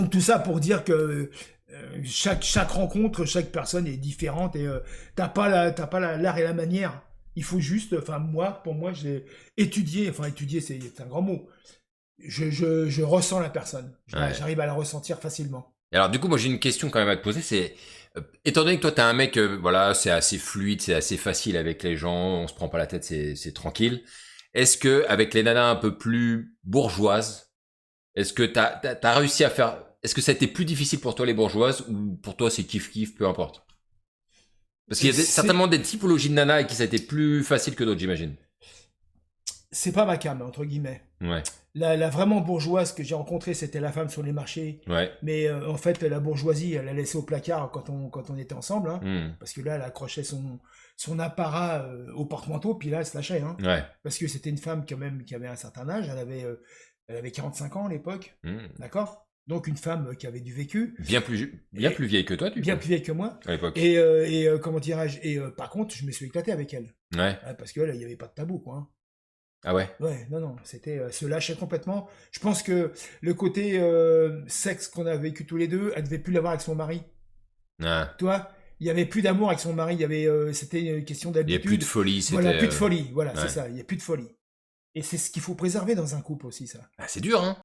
Donc, tout ça pour dire que chaque rencontre, chaque personne est différente et t'as pas l'art et la manière. Il faut juste, enfin moi, pour moi, j'ai étudié, enfin étudier c'est un grand mot. Je ressens la personne. Ouais. J'arrive à la ressentir facilement. Et alors du coup, moi j'ai une question quand même à te poser, c'est étant donné que toi t'es un mec, voilà, c'est assez fluide, c'est assez facile avec les gens, on se prend pas la tête, c'est tranquille. Est-ce que avec les nanas un peu plus bourgeoises, est-ce que t'as réussi à faire, est-ce que ça a été plus difficile pour toi les bourgeoises ou pour toi c'est kiff kiff, peu importe? Parce qu'il y a C'est certainement des typologies de nanas et qui ça a été plus facile que d'autres, j'imagine. c'est pas ma came, entre guillemets. Ouais, La vraiment bourgeoise que j'ai rencontrée, c'était la femme sur les marchés. ouais. Mais en fait, la bourgeoisie, elle l'a laissé au placard quand on était ensemble. Hein, Hmm. parce que là, elle accrochait son apparat au porte-manteau, puis là, elle se lâchait. Hein, Ouais. parce que c'était une femme quand même qui avait un certain âge. Elle avait 45 ans à l'époque. Hmm. D'accord. Donc une femme qui avait du vécu. Bien plus Et vieille que toi, du bien coup, plus vieille que moi. à l'époque. Comment dirais-je. Et par contre, je me suis éclaté avec elle. Ouais. Ouais, parce que là, il n'y avait pas de tabou, quoi. Hein. Ah ouais. Ouais, non, non, c'était se lâcher complètement. Je pense que le côté sexe qu'on a vécu tous les deux, elle devait plus l'avoir avec son mari. Ah. Tu vois, il y avait plus d'amour avec son mari. C'était une question Il y a plus de d'habitude. folie, Voilà, c'était. plus de folie. Voilà, c'est Ouais. ça. Il y a plus de folie. Et c'est ce qu'il faut préserver dans un couple aussi, ça. Ah, c'est dur, hein.